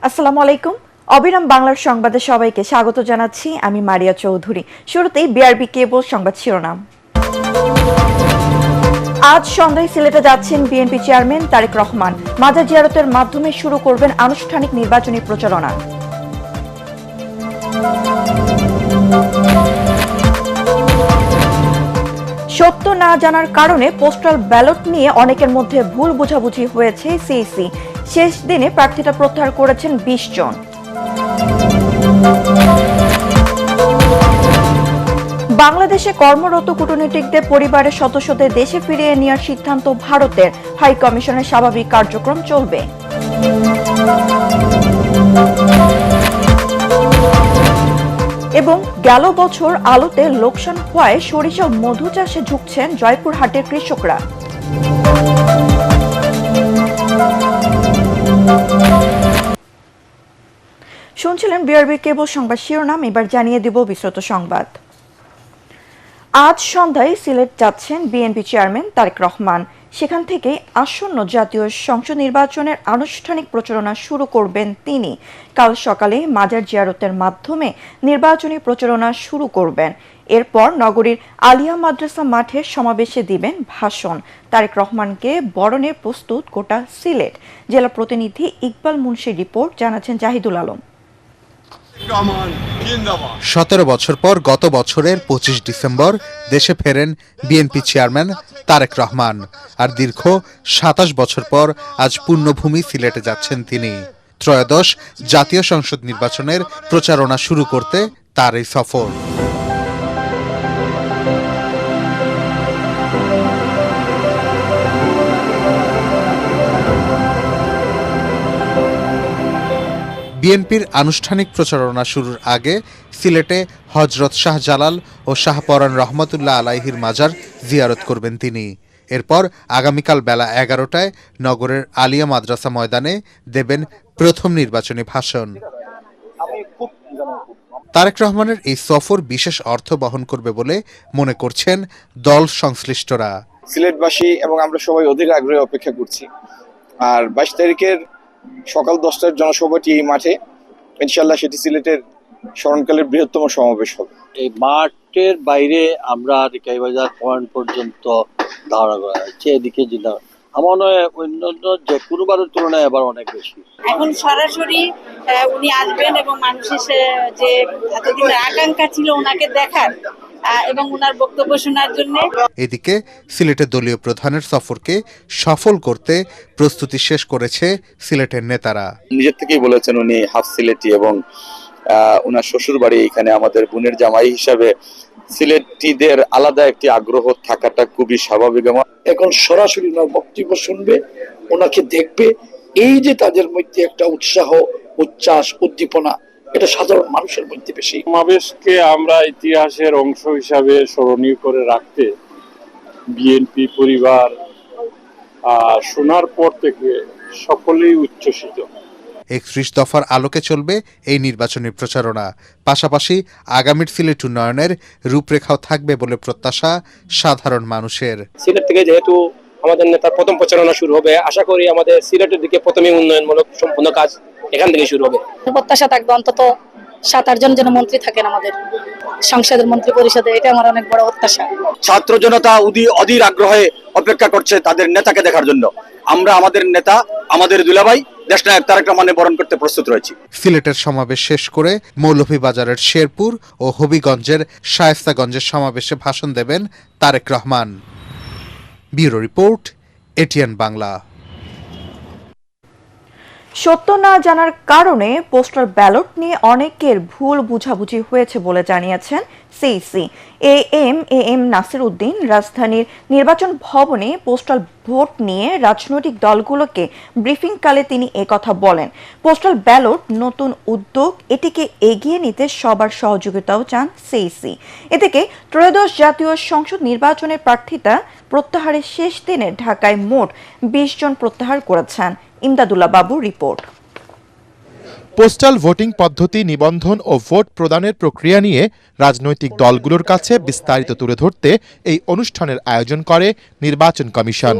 আসসালামু আলাইকুম। অবিরাম বাংলার সংবাদে সবাইকে স্বাগত জানাচ্ছি। আমি মারিয়া চৌধুরী। শুরুতেই বিআরবি কেবল সংবাদ শিরোনাম। আজ সন্ধ্যায় সিলেটে যাচ্ছেন বিএনপি চেয়ারম্যান তারেক রহমান। মাজার জিয়ারতের মাধ্যমে শুরু করবেন আনুষ্ঠানিক নির্বাচনী প্রচারণা। সত্য না জানার কারণে পোস্টাল ব্যালট নিয়ে অনেকের মধ্যে ভুল বোঝাবুঝি হয়েছে। সিইসি শেষ দিনে প্রার্থীতা প্রত্যাহার করেছেন 20 জন। বাংলাদেশে কর্মরত কূটনীতিকদের পরিবারের সদস্যদের দেশে ফিরিয়ে নেওয়ার সিদ্ধান্ত ভারতের। হাই কমিশনের স্বাভাবিক কার্যক্রম চলবে। এবং গেল বছর আলুতে লোকসান হওয়ায় সরিষা ও মধু চাষে ঝুঁকছেন জয়পুরহাটের কৃষকরা। শুনছিলেন বিআরবি কেবল সংবাদ শিরোনাম। এবার জানিয়ে দিব বিস্তৃত সংবাদ। আজ সন্ধ্যায় সিলেট যাচ্ছেন বিএনপি চেয়ারম্যান তারেক রহমান। সেখান থেকে আসন্ন জাতীয় সংসদ নির্বাচনের আনুষ্ঠানিক প্রচারণা শুরু করবেন তিনি। কাল সকালে মাজার জিয়ারতের মাধ্যমে নির্বাচনী প্রচারণা শুরু করবেন। এরপর নগরীর আলিয়া মাদ্রাসা মাঠে সমাবেশে দিবেন ভাষণ। তারেক রহমানকে বরণে প্রস্তুত গোটা সিলেট। জেলা প্রতিনিধি ইকবাল মুন্সির রিপোর্ট, জানাচ্ছেন জাহিদুল আলম। 17 বছর পর গত বছরের 25 ডিসেম্বর দেশে ফেরেন বিএনপি চেয়ারম্যান তারেক রহমান। আর দীর্ঘ 27 বছর পর আজ পুণ্যভূমি সিলেটে যাচ্ছেন তিনি। ত্রয়োদশ জাতীয় সংসদ নির্বাচনের প্রচারণা শুরু করতে তার এই সফর। বিএনপির আনুষ্ঠানিক প্রচারণা শুরুর আগে সিলেটে হযরত শাহজালাল ও শাহপরান রহমতুল্লাহ আলাইহির মাজার জিয়ারত করবেন তিনি। এরপর আগামীকাল বেলা 11টায় নগরের আলিয়া মাদ্রাসা ময়দানে দেবেন প্রথম নির্বাচনী ভাষণ। তারেক রহমানের এই সফর বিশেষ অর্থ বহন করবে বলে মনে করছেন দল সংশ্লিষ্টরা। সিলেটবাসী এবং আমরা সবাই অধীর আগ্রহে অপেক্ষা করছি। আর 22 তারিখের সকাল 10টার জনসভাটি এই মাঠে, ইনশাল্লাহ সেটি সিলেটের স্মরণকালের বৃহত্তম সমাবেশ হবে। এই মাঠের বাইরে আমরা রিকাইবাজার পয়েন্ট পর্যন্ত ধারণা করা হচ্ছে। এদিকে জেলা আমার মনে হয় অন্যান্য যে কোনোবারের তুলনায় এবার অনেক বেশি। এখন সরাসরি উনি আসবেন এবং মানুষের যে এতদিনের আকাঙ্ক্ষা ছিল ওনাকে দেখার এবং ওনার বক্তব্য শোনার জন্য। এদিকে সিলেটের দলীয় প্রধানের সফরকে সফল করতে প্রস্তুতি শেষ করেছে সিলেটের নেতারা। নিজের থেকেই বলেছেন উনি হাফ সিলেটি এবং ওনার শ্বশুর বাড়ি এখানে। আমাদের বোনের জামাই হিসাবে সিলেটিদের আলাদা একটি আগ্রহ থাকাটা খুবই স্বাভাবিক। এখন সরাসরি ওনার বক্তব্য শুনবে, ওনাকে দেখবে। এই যে তাদের মধ্যে একটা উৎসাহ, উচ্ছ্বাস, উদ্দীপনা, এটা সাধারণ মানুষের মধ্যে বেশি। সমাবেশকে আমরা ইতিহাসের অংশ হিসাবে স্মরণীয় করে রাখতে বিএনপি পরিবার শোনার পর থেকে সকলেই উচ্ছ্বসিত। 31 দফার আলোকে চলবে এই নির্বাচনী প্রচারণা। পাশাপাশি আগামীর সিলেট উন্নয়নের রূপরেখাও থাকবে বলে প্রত্যাশা সাধারণ মানুষের। সিলেট থেকে যেহেতু আমাদের নেতার প্রথম প্রচারণা শুরু হবে, আশা করি আমাদের সিলেটের দিকে প্রথমে উন্নয়নমূলক সম্পূর্ণ কাজ এখান থেকে শুরু হবে। প্রত্যাশা থাকবে অন্তত 7-8 জন যেন মন্ত্রী থাকেন আমাদের সংসদের মন্ত্রী পরিষদে, এটা আমার অনেক বড় প্রত্যাশা। ছাত্র জনতা অধীর আগ্রহে অপেক্ষা করছে তাদের নেতাকে দেখার জন্য। আমরা আমাদের নেতা, আমাদের দুলাভাই দেশনায়ক তারেক রহমানের বরণ করতে প্রস্তুত রয়েছি। সিলেটের সমাবেশ শেষ করে মৌলভীবাজারের শেরপুর ও হবিগঞ্জের শায়েস্তাগঞ্জের সমাবেশে ভাষণ দেবেন Tarique Rahman. Bureau report, ATN Bangla. সত্য না জানার কারণে পোস্টাল ব্যালট নিয়ে অনেকের ভুল বুঝাবুঝি হয়েছে বলে জানিয়েছেন সিইসি। এএম নাসির উদ্দিন রাজধানীর নির্বাচন ভবনে পোস্টাল ভোট নিয়ে রাজনৈতিক দলগুলোকে ব্রিফিংকালে তিনি একথা বলেন। পোস্টাল ব্যালট নতুন উদ্যোগ, এটিকে এগিয়ে নিতে সবার সহযোগিতাও চান সিইসি। এদিকে ত্রয়োদশ জাতীয় সংসদ নির্বাচনের প্রার্থিতা প্রত্যাহারের শেষ দিনে ঢাকায় মোট 20 জন প্রত্যাহার করেছেন। ইমদাদুল্লাহ বাবুর রিপোর্ট। পোস্টাল ভোটিং পদ্ধতি, নিবন্ধন ও ভোট প্রদানের প্রক্রিয়া নিয়ে রাজনৈতিক দলগুলোর কাছে বিস্তারিত তুলে ধরতে এই অনুষ্ঠানের আয়োজন করে নির্বাচন কমিশন।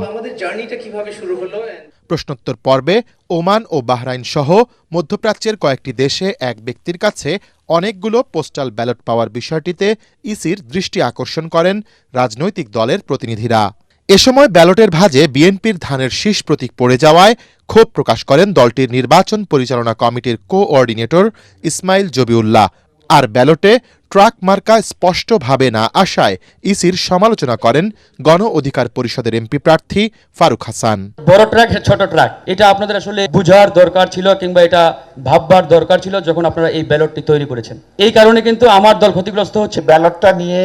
প্রশ্নোত্তর পর্বে ওমান ও বাহরাইন সহ মধ্যপ্রাচ্যের কয়েকটি দেশে এক ব্যক্তির কাছে অনেকগুলো পোস্টাল ব্যালট পাওয়ার বিষয়টিতে ইসির দৃষ্টি আকর্ষণ করেন রাজনৈতিক দলের প্রতিনিধিরা। এ সময় ব্যালটের ভাঁজে বিএনপির ধানের শীষ প্রতীক পড়ে যাওয়ায় ক্ষোভ প্রকাশ করেন দলটির নির্বাচন পরিচালনা কমিটির কোঅর্ডিনেটর ইসমাইল জবিউল্লাহ। আর ব্যালটে ট্রাক মার্কা স্পষ্টভাবে না আসায় ইসির সমালোচনা করেন গণ অধিকার পরিষদের এমপি প্রার্থী ফারুক হাসান। বড় ট্রাক ছোট ট্রাক, এটা আপনাদের আসলে বুঝার দরকার ছিল কিংবা এটা ভাববার দরকার ছিল যখন আপনারা এই ব্যালটটি তৈরি করেছেন। এই কারণে কিন্তু আমার দল ক্ষতিগ্রস্ত হচ্ছে। ব্যালটটা নিয়ে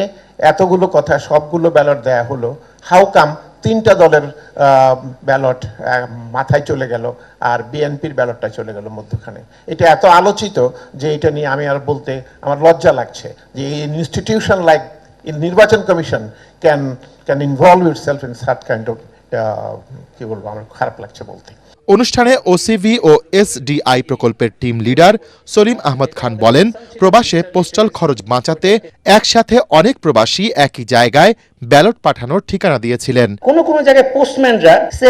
এতগুলো কথা, সবগুলো ব্যালট দেয়া হলো, হাউ কাম 3টা দলের ব্যালট মাথায় চলে গেল আর বিএনপির ব্যালটটা চলে গেল মধ্যখানে। এটা এত আলোচিত যে এটা নিয়ে আমি আর বলতে আমার লজ্জা লাগছে যে ইনস্টিটিউশন লাইক নির্বাচন commission can involve itself in such kind of, কি বলবো, আমার খারাপ লাগছে বলতে। অনুষ্ঠানে ওসিভি ও এসডিআই প্রকল্পের টিম লিডার সলিম আহমদ খান বলেন, প্রবাসে পোস্টাল খরচ বাঁচাতে একসাথে অনেক প্রবাসী একই জায়গায় ব্যালট পাঠানোর ঠিকানা দিয়েছিলেন। কোন কোন জায়গায় পোস্টম্যানরা, সে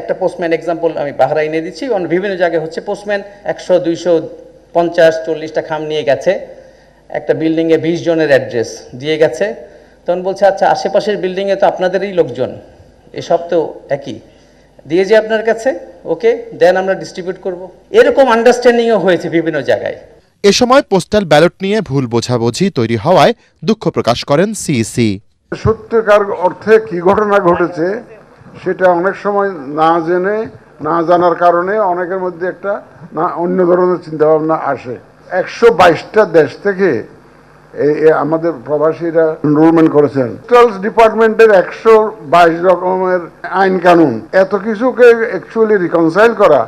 একটা পোস্টম্যান এক্সাম্পল আমি বাহরাইনে দিচ্ছি, বিভিন্ন জায়গায় হচ্ছে পোস্টম্যান 100, 200, 50, 40টা খাম নিয়ে গেছে, একটা বিল্ডিং এ 20 জনের অ্যাড্রেস দিয়ে গেছে। তখন বলছে আচ্ছা আশেপাশের বিল্ডিং এ তো আপনাদেরই লোকজন, এসব তো একই, দিয়ে যে আপনার কাছে, ওকে দেন আমরা ডিস্ট্রিবিউট করব। এরকম আন্ডারস্ট্যান্ডিংও হয়েছে বিভিন্ন জায়গায়। এ সময় পোস্টাল ব্যালট নিয়ে ভুল বোঝাবুঝি তৈরি হওয়ায় দুঃখ প্রকাশ করেন সিইসি। সত্যিকার অর্থে কি ঘটনা ঘটেছে সেটা অনেক সময় না জেনে, না জানার কারণে অনেকের মধ্যে একটা অন্য ধরনের চিন্তাভাবনা আসে। 122টা দেশ থেকে আমাদের প্রবাসীরা এনরোলমেন্ট করেছেন। পোস্টাল ডিপার্টমেন্টের 122 রকমের আইন কানুন, এত কিছুকে অ্যাকচুয়ালি রিকনসাইল করা,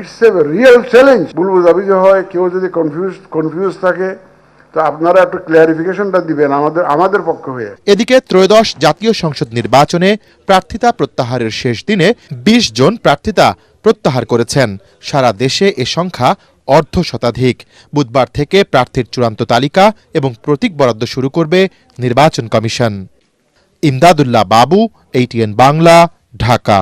ইটস এ রিয়েল চ্যালেঞ্জ। ভুল বোঝাবুঝি হয়, কেউ যদি কনফিউজ থাকে তো আপনারা একটু ক্লিয়ারিফিকেশনটা দিবেন আমাদের পক্ষ হয়ে। এদিকে ত্রয়োদশ জাতীয় সংসদ নির্বাচনে প্রার্থিতা প্রত্যাহারের শেষ দিনে 20 জন প্রার্থিতা প্রত্যাহার করেছেন। সারা দেশে এ সংখ্যা অর্ধশতাধিক। বুধবার থেকে প্রার্থীর চূড়ান্ত তালিকা এবং প্রতীক বরাদ্দ শুরু করবে নির্বাচন কমিশন। ইমদাদুল্লাহ বাবু, ATN বাংলা, ঢাকা।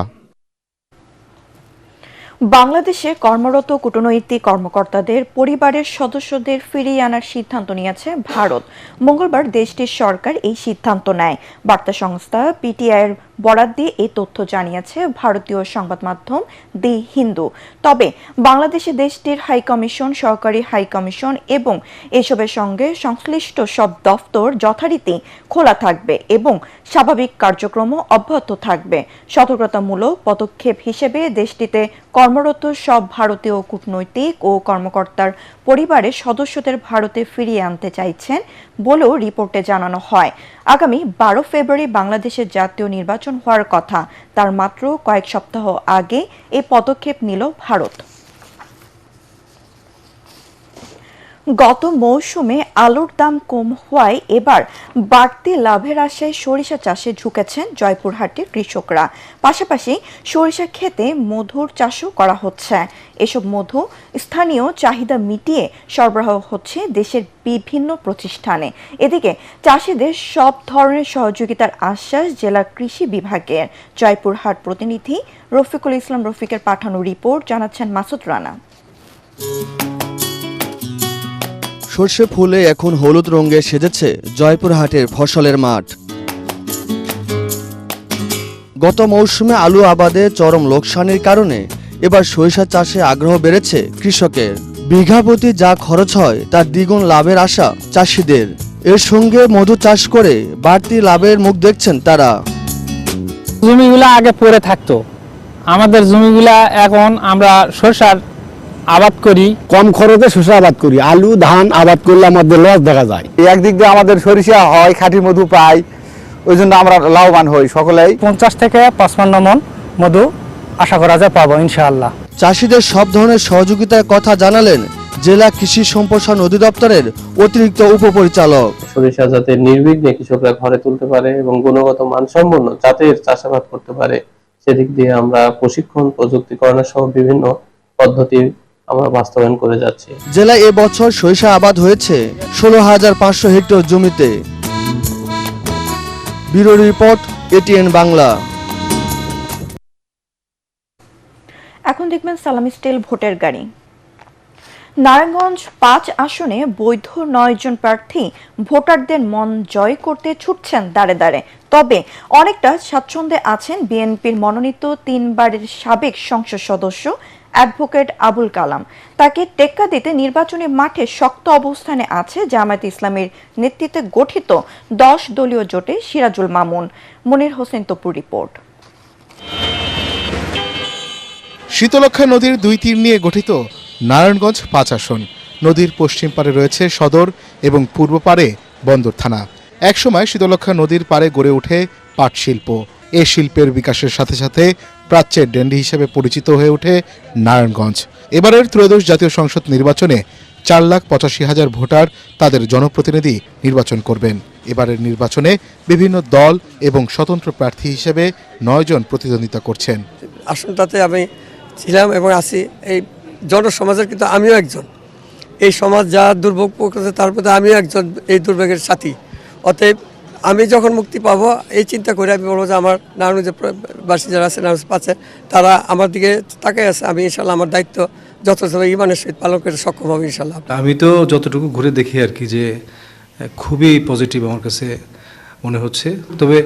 বাংলাদেশে কর্মরত কূটনৈতিক কর্মকর্তাদের পরিবারের সদস্যদের ফিরিয়ে আনার সিদ্ধান্ত নিয়েছে ভারত। মঙ্গলবার দেশটির সরকার এই সিদ্ধান্ত নেয়। বার্তা সংস্থা পিটিআইয়ের বরাত দিয়ে এই তথ্য জানিয়েছে ভারতীয় সংবাদ মাধ্যম দি হিন্দু। তবে বাংলাদেশে দেশটির হাইকমিশন, সহকারী হাইকমিশন এবং এসবের সঙ্গে সংশ্লিষ্ট সব দফতর যথারীতি খোলা থাকবে এবং স্বাভাবিক কার্যক্রমও অব্যাহত থাকবে। সতর্কতামূলক পদক্ষেপ হিসেবে দেশটিতে কর্মরত সব ভারতীয় কূটনৈতিক ও কর্মকর্তার পরিবারের সদস্যদের ভারতে ফিরিয়ে আনতে চাইছেন বলেও রিপোর্টে জানানো হয়। আগামী 12 ফেব্রুয়ারি বাংলাদেশের জাতীয় নির্বাচন হওয়ার কথা, তার মাত্র কয়েক সপ্তাহ আগে এই পদক্ষেপ নিল ভারত। গত মৌসুমে আলুর দাম কম হওয়ায় এবার বাড়তি লাভের আশায় সরিষা চাষে ঝুঁকেছেন জয়পুরহাটের কৃষকরা। পাশাপাশি সরিষা ক্ষেতে মধুর চাষও করা হচ্ছে। এসব মধু স্থানীয় চাহিদা মিটিয়ে সরবরাহ হচ্ছে দেশের বিভিন্ন প্রতিষ্ঠানে। এদিকে চাষিদের সব ধরনের সহযোগিতার আশ্বাস জেলা কৃষি বিভাগের। জয়পুরহাট প্রতিনিধি রফিকুল ইসলাম রফিকের পাঠানো রিপোর্ট জানাচ্ছেন মাসুদ রানা। সর্ষে ফুলে এখন হলুদ রঙে সেজেছে জয়পুরহাটের ফসলের মাঠ। গত মৌসুমে আলু আবাদে চরম লোকসানের কারণে এবার সরিষা চাষে আগ্রহ বেড়েছে কৃষকের। বিঘা প্রতি যা খরচ হয় তার দ্বিগুণ লাভের আশা চাষিদের। এর সঙ্গে মধু চাষ করে বাড়তি লাভের মুখ দেখছেন তারা। জমিগুলা আগে পড়ে থাকতো, আমাদের জমিগুলা এখন আমরা সরষার আবাদ করি, কম খরচে শস্য আবাদ করি। আলু ধান আবাদ করলে আমাদের লস দেখা যায়। একদিক দিয়ে আমাদের সরিষা হয়, খাঁটি মধু পাই, ওই জন্য আমরা লাভবান হই সকলেই। 50 থেকে 55 মণ মধু আশা করা যায় পাবো ইনশাআল্লাহ। চাষিদের সব ধরনের সহযোগিতার কথা জানালেন জেলা কৃষি সম্প্রসারণ অধিদপ্তরের অতিরিক্ত উপপরিচালক। সরিষা যাতে নির্বিঘ্নে কৃষকরা ঘরে তুলতে পারে এবং গুণগত মানসম্পন্ন জাতের চাষাবাদ করতে পারে, সেদিক দিয়ে আমরা প্রশিক্ষণ, প্রযুক্তিকরণ সহ বিভিন্ন পদ্ধতি আমরা বাস্তবায়ন করে যাচ্ছি। জেলায় এবছর সরিষা আবাদ হয়েছে 16,500 হেক্টর জমিতে। Bureau report, ATN Bangla. এখন দেখবেন সালামি স্টিল ভোটের গাড়ি। নারায়ণগঞ্জ 5 আসনে বৈধ 9 জন প্রার্থী ভোটারদের মন জয় করতে ছুটছেন দাঁড়ে দাঁড়ে। তবে অনেকটা স্বাচ্ছন্দ্যে আছেন বিএনপির মনোনীত 3 বারের সাবেক সংসদ সদস্য অ্যাডভোকেট আবুল কালাম। তাকে টেক্কা দিতে নির্বাচনী মাঠে শক্ত অবস্থানে আছে জামায়াতে ইসলামের নেতৃত্বে গঠিত 10 দলীয় জোটে সিরাজুল মামুন। মনির হোসেন তপুর রিপোর্ট। শীতলক্ষ্যা নদীর 2 তীর নিয়ে গঠিত নারায়ণগঞ্জ 5 আসন। নদীর পশ্চিম পারে রয়েছে সদর এবং পূর্ব পারে বন্দর থানা। একসময় শীতলক্ষ্যা নদীর পারে গড়ে ওঠে পাট শিল্প। এই শিল্পের বিকাশের সাথে সাথে প্রাচ্যের ড্যান্ডি হিসেবে পরিচিত হয়ে ওঠে নারায়ণগঞ্জ। এবারের ত্রয়োদশ জাতীয় সংসদ নির্বাচনে 4,85,000 ভোটার তাদের জনপ্রতিনিধি নির্বাচন করবেন। এবারের নির্বাচনে বিভিন্ন দল এবং স্বতন্ত্র প্রার্থী হিসেবে 9 জন প্রতিদ্বন্দ্বিতা করছেন। আসনটাতে আমি ছিলাম এবং আছি। এই জনসমাজের কিন্তু আমিও একজন। এই সমাজ যা দুর্ভোগ করছে তার মধ্যে আমিও একজন এই দুর্ভোগের সাথী। অতএব আমি যখন মুক্তি পাবো এই চিন্তা করে আমি বলবো যে আমার নারায়ণগঞ্জের বাসী যারা আছে নারায়ণগঞ্জ 5-এ তারা আমার দিকে তাকাই আছে। আমি ইনশাল্লাহ আমার দায়িত্ব যথাযথ ইমানের সহিত পালন করতে সক্ষম হবে ইনশাল্লাহ। আমি তো যতটুকু ঘুরে দেখি আর কি, যে খুবই পজিটিভ আমার কাছে মনে হচ্ছে। তবে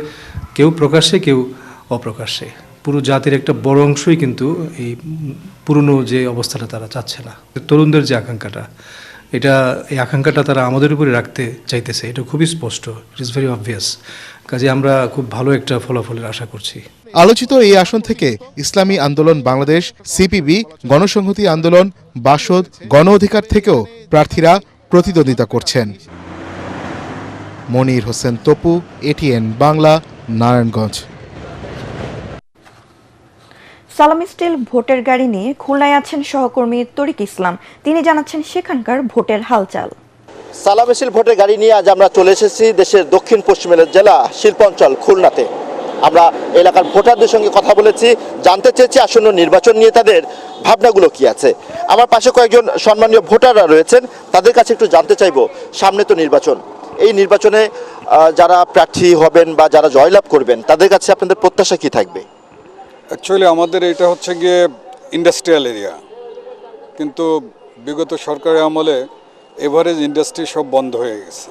কেউ প্রকাশ্যে কেউ অপ্রকাশ্যে, পুরো জাতির একটা বড় অংশই কিন্তু এই পুরনো যে অবস্থাটা তারা চাচ্ছে না। তরুণদের যে আকাঙ্ক্ষাটা, এই আকাঙ্ক্ষাটা তারা আমাদের উপরে রাখতে চাইতেছে, এটা খুবই স্পষ্ট। It is very obvious. কাজে আমরা খুব ভালো একটা ফলাফলের আশা করছি। আলোচিত এই আসন থেকে ইসলামী আন্দোলন বাংলাদেশ, সিপিবি, গণসংহতি আন্দোলন, বাসদ, গণ অধিকার থেকেও প্রার্থীরা প্রতিদ্বন্দ্বিতা করছেন। মনির হোসেন তপু, এটিএন বাংলা, নারায়ণগঞ্জ। সালামি স্টিল ভোটের গাড়ি নিয়ে খুলনায় আছেন সহকর্মী তরিক ইসলাম। তিনি জানাচ্ছেন সেখানকার ভোটের হালচাল। সালামি স্টিল ভোটের গাড়ি নিয়ে আজ আমরা চলে এসেছি দেশের দক্ষিণ পশ্চিমের জেলা শিল্পাঞ্চল খুলনাতে। আমরা এলাকার ভোটারদের সঙ্গে কথা বলেছি, জানতে চেয়েছি আসন্ন নির্বাচন নিয়ে তাদের ভাবনাগুলো কি আছে। আমার পাশে কয়েকজন সম্মানীয় ভোটাররা রয়েছেন, তাদের কাছে একটু জানতে চাইবো, সামনে তো নির্বাচন, এই নির্বাচনে যারা প্রার্থী হবেন বা যারা জয়লাভ করবেন তাদের কাছে আপনাদের প্রত্যাশা কি থাকবে? অ্যাকচুয়ালি আমাদের এটা হচ্ছে গিয়ে ইন্ডাস্ট্রিয়াল এরিয়া, কিন্তু বিগত সরকারের আমলে এভারেজ ইন্ডাস্ট্রি সব বন্ধ হয়ে গেছে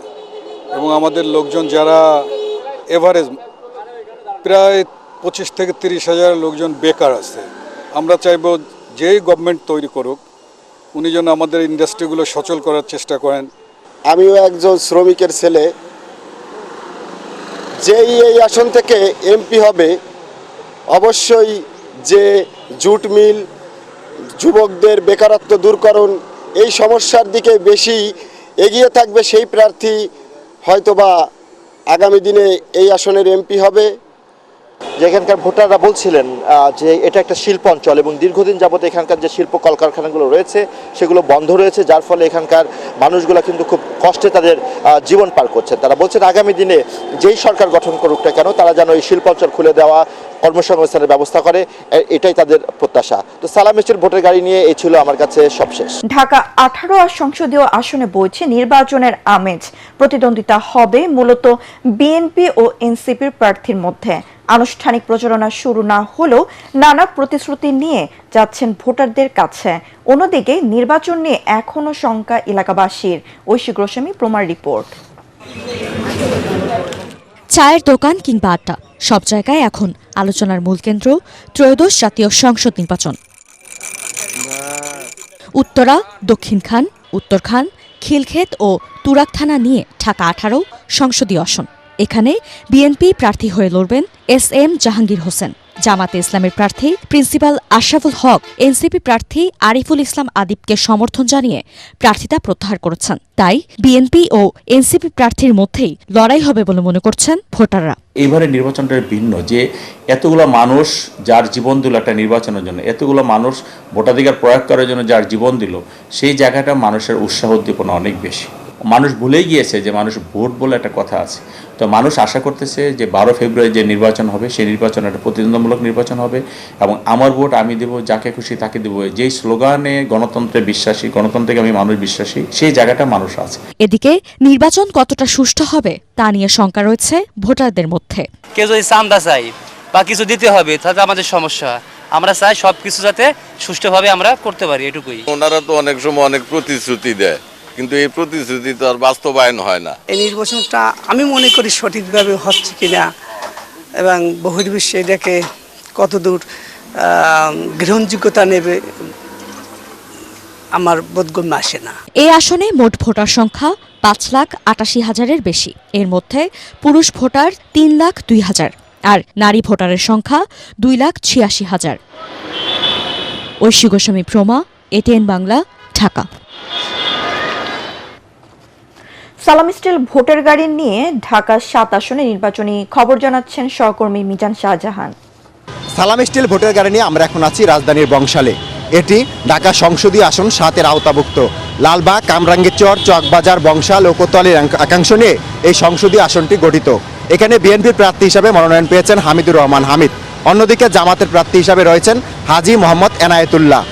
এবং আমাদের লোকজন যারা এভারেজ প্রায় 25 থেকে 30 হাজার লোকজন বেকার আছে। আমরা চাইব যেই গভর্নমেন্ট তৈরি করুক উনি যেন আমাদের ইন্ডাস্ট্রিগুলো সচল করার চেষ্টা করেন। আমিও একজন শ্রমিকের ছেলে, যেই এই আসন থেকে এমপি হবে অবশ্যই যে জুট মিল, যুবকদের বেকারত্ব দূরকরণ, এই সমস্যার দিকে বেশি এগিয়ে থাকবে সেই প্রার্থী হয়তোবা আগামী দিনে এই আসনের এমপি হবে। যেখানকার ভোটাররা বলছিলেন যে এটা একটা শিল্প অঞ্চল এবং দীর্ঘদিন যাবত এখানকার যে শিল্প কলকারখানাগুলো রয়েছে সেগুলো বন্ধ রয়েছে, যার ফলে এখানকার মানুষগুলো কিন্তু খুব কষ্টে তাদের জীবন পার করছেন। তারা বলছেন আগামী দিনে যেই সরকার গঠন করুক না কেন তারা যেন এই শিল্প অঞ্চল খুলে দেওয়া, কর্মসংস্থানের ব্যবস্থা করে, এটাই তাদের প্রত্যাশা। তো সালামি স্টিল ভোটের গাড়ি নিয়ে এই ছিল আমার কাছে সবশেষ। ঢাকা 18 সংসদীয় আসনে বইছে নির্বাচনের আমেজ। প্রতিদ্বন্দ্বিতা হবে মূলত বিএনপি ও এনসিপির প্রার্থীর মধ্যে। আনুষ্ঠানিক প্রচারণা শুরু না হলেও নানা প্রতিশ্রুতি নিয়ে যাচ্ছেন ভোটারদের কাছে। অন্যদিকে নির্বাচন নিয়ে এখনো শঙ্কা এলাকাবাসীর। ঐশী গোস্বামী প্রমাণ রিপোর্ট। চায়ের দোকান কিংবা আড্ডা, সব জায়গায় এখন আলোচনার মূল কেন্দ্র ত্রয়োদশ জাতীয় সংসদ নির্বাচন। উত্তরা, দক্ষিণখান, উত্তরখান, খিলক্ষেত ও তুরাগ থানা নিয়ে ঢাকা 18 সংসদীয় আসন। এখানে বিএনপি প্রার্থী হয়ে লড়বেন এস.এম. জাহাঙ্গীর হোসেন, জামাতে ইসলামের প্রার্থী প্রিন্সিপাল আশরাফুল হক এনসিপি প্রার্থী আরিফুল ইসলাম আদিবকে সমর্থন জানিয়ে প্রার্থিতা প্রত্যাহার করেছেন। তাই বিএনপি ও এনসিপি প্রার্থীর মধ্যেই লড়াই হবে বলে মনে করছেন ভোটাররা। এইবারের নির্বাচনটা ভিন্ন, যে এতগুলো মানুষ যার জীবন দিল একটা নির্বাচনের জন্য, এতগুলো মানুষ ভোটাধিকার প্রয়োগ করার জন্য যার জীবন দিল, সেই জায়গাটা মানুষের উৎসাহ উদ্দীপনা অনেক বেশি। মানুষ ভুলেই গিয়েছে যে মানুষ ভোট বলে একটা কথা আছে। তো মানুষ আশা করতেছে যে 12 ফেব্রুয়ারি যে নির্বাচন হবে সেই নির্বাচন একটা প্রতিদ্বন্দ্বিমূলক নির্বাচন হবে এবং আমার ভোট আমি দেব, যাকে খুশি তাকে দেব, যেই স্লোগানে গণতন্ত্রে বিশ্বাসী, গণতন্ত্রে আমি মানুষ বিশ্বাসী, সেই জায়গাটা মানুষ আছে। এদিকে নির্বাচন কতটা সুষ্ঠু হবে তা নিয়ে শঙ্কা রয়েছে ভোটারদের মধ্যে। কেউ যদি চান্দা চাই বা কিছু দিতে হবে তাহলে আমাদের সমস্যা, আমরা চাই সব কিছু যাতে সুষ্ঠুভাবে আমরা করতে পারি, এটুকুই। ওনারা তো অনেক সময় অনেক প্রতিশ্রুতি দেয়, কিন্তু এই প্রতিশ্রুতি তো আর বাস্তবায়ন হয় না। এই নির্বাচনটা আমি মনে করি সঠিকভাবে হচ্ছে কিনা এবং বহির্বিশ্বে এটাকে কতদূর গ্রহণযোগ্যতা নেবে আমার বোধগম্য আসে না। এই আসনে মোট ভোটার সংখ্যা 5,88,000-এর বেশি। এর মধ্যে পুরুষ ভোটার 3,02,000 আর নারী ভোটারের সংখ্যা 2,86,000। ঐশী গোস্বামী প্রমা, এটিএন বাংলা, ঢাকা। সালাম স্টিল ভোটার গাড়ি নিয়ে ঢাকা 7 আসনে নির্বাচনী খবর জানাচ্ছেন সহকর্মী মিজান শাহজাহান। সালাম স্টিল ভোটার গাড়ি নিয়ে আমরা এখন আছি রাজধানীর বংশালে। এটি ঢাকা সংসদীয় আসন 7-এর আওতাভুক্ত। লালবাগ, কামরাঙ্গীরচর, চকবাজার, বংশাল ও কোতোয়ালির একাংশ নিয়ে এই সংসদীয় আসনটি গঠিত। এখানে বিএনপির প্রার্থী হিসাবে মনোনয়ন পেয়েছেন হামিদুর রহমান হামিদ। অন্যদিকে জামাতের প্রার্থী হিসাবে রয়েছেন হাজী মোহাম্মদ এনায়েতুল্লাহ।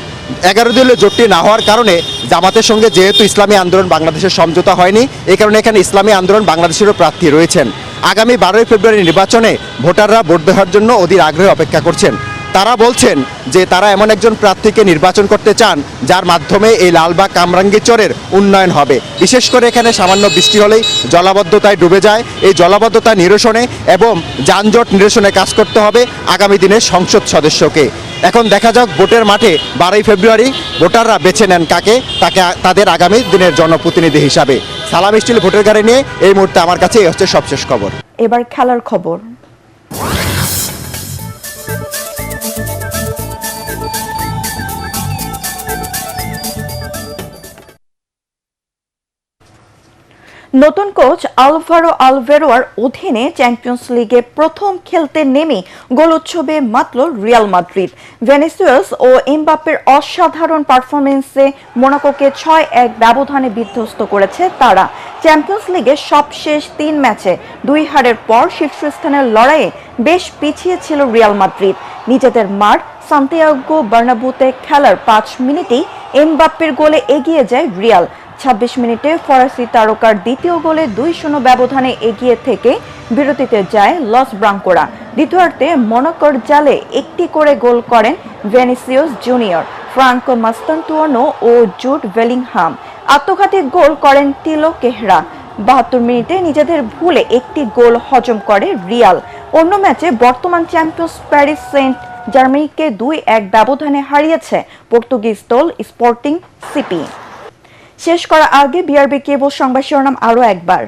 11 দলীয় জোটটি না হওয়ার কারণে জামাতের সঙ্গে যেহেতু ইসলামী আন্দোলন বাংলাদেশের সমঝোতা হয়নি, এই কারণে এখানে ইসলামী আন্দোলন বাংলাদেশেরও প্রার্থী রয়েছেন। আগামী 12 ফেব্রুয়ারি নির্বাচনে ভোটাররা ভোট দেওয়ার জন্য অধীর আগ্রহে অপেক্ষা করছেন। তারা বলছেন যে তারা এমন একজন প্রার্থীকে নির্বাচন করতে চান যার মাধ্যমে এই লালবাগ কামরাঙ্গীরচরের উন্নয়ন হবে। বিশেষ করে এখানে সামান্য বৃষ্টি হলেই জলাবদ্ধতায় ডুবে যায়। এই জলাবদ্ধতা নিরসনে এবং যানজট নিরসনে কাজ করতে হবে আগামী দিনের সংসদ সদস্যকে। এখন দেখা যাক ভোটের মাঠে 12 ফেব্রুয়ারি ভোটাররা বেছে নেন কাকে, তাদের আগামী দিনের জনপ্রতিনিধি হিসাবে। সালাম স্টিল ভোটার গাড়ি নিয়ে এই মুহূর্তে আমার কাছে এই হচ্ছে সবশেষ খবর। এবার খেলার খবর। নতুন কোচ আলভারো আলভেরোর অধীনে চ্যাম্পিয়ন্স লিগে প্রথম খেলতে নেমে গোল উৎসবে মাতল রিয়াল মাদ্রিদ। ভেনিসিয়াস ও এমবাপ্পের অসাধারণ পারফরমেন্সে মোনাকোকে 6-1 ব্যবধানে বিধ্বস্ত করেছে তারা। চ্যাম্পিয়ন্স লিগে সবশেষ 3 ম্যাচে 2 হারের পর শীর্ষস্থানের লড়াইয়ে বেশ পিছিয়ে ছিল রিয়াল মাদ্রিদ। নিজেদের মাঠ সান্তিয়াগো বার্নাব্যুতে খেলার 5 মিনিটেই এমবাপ্পের গোলে এগিয়ে যায় রিয়াল। 26 মিনিটে ফরাসি তারকার দ্বিতীয় গোলে 2-0 ব্যবধানে এগিয়ে থেকে বিরতিতে যায় লস ব্রাঙ্কোরা। দ্বিতীয়ার্ধে মোনাকোর জালে একটি করে গোল করেন ভেনিসিয়াস জুনিয়র, ফ্রাঙ্কো মাস্তান্তুয়ানো ও জুড বেলিংহাম। আত্মঘাতী গোল করেন টিলো কেহরা। 72 মিনিটে নিজেদের ভুলে একটি গোল হজম করে রিয়াল। অন্য ম্যাচে বর্তমান চ্যাম্পিয়ন্স প্যারিস সেন্ট জার্মেইকে 2-1 ব্যবধানে হারিয়েছে পর্তুগিজ দল স্পোর্টিং সিপি। শেষ করার আগে বিআরবি কেবল সংবাদ শিরোনাম আরো একবার।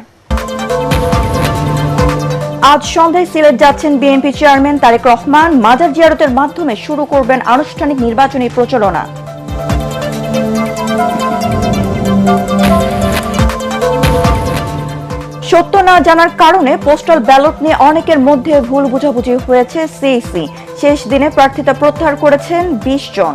আজ সন্ধ্যায় সিলেট যাচ্ছেন বিএনপি চেয়ারম্যান তারেক রহমান। মাজার জিয়ারতের মাধ্যমে শুরু করবেন আনুষ্ঠানিক নির্বাচনী প্রচারণা। সত্য না জানার কারণে পোস্টাল ব্যালট নিয়ে অনেকের মধ্যে ভুল বোঝাবুঝি হয়েছে সিইসি। শেষ দিনে প্রার্থিতা প্রত্যাহার করেছেন 20 জন।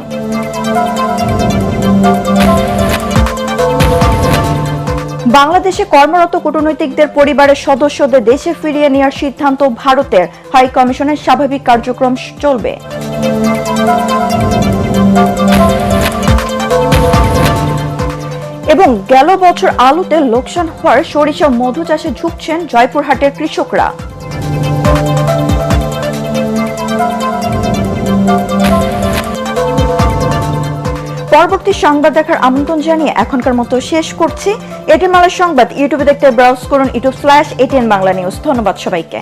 বাংলাদেশে কর্মরত কূটনৈতিকদের পরিবারের সদস্যদের দেশে ফিরিয়ে নেওয়ার সিদ্ধান্ত ভারতের। হাই কমিশনের স্বাভাবিক কার্যক্রম চলবে। এবং গেল বছর আলুতে লোকসান হওয়ার সরিষা মধু চাষে ঝুঁকছেন জয়পুরহাটের কৃষকরা। পরবর্তী সংবাদ দেখার আমন্ত্রণ জানিয়ে এখনকার মতো শেষ করছি। এটিএন বাংলা সংবাদ ইউটিউবে দেখতে ব্রাউজ করুন youtube/ATN বাংলা নিউজ। ধন্যবাদ সবাইকে।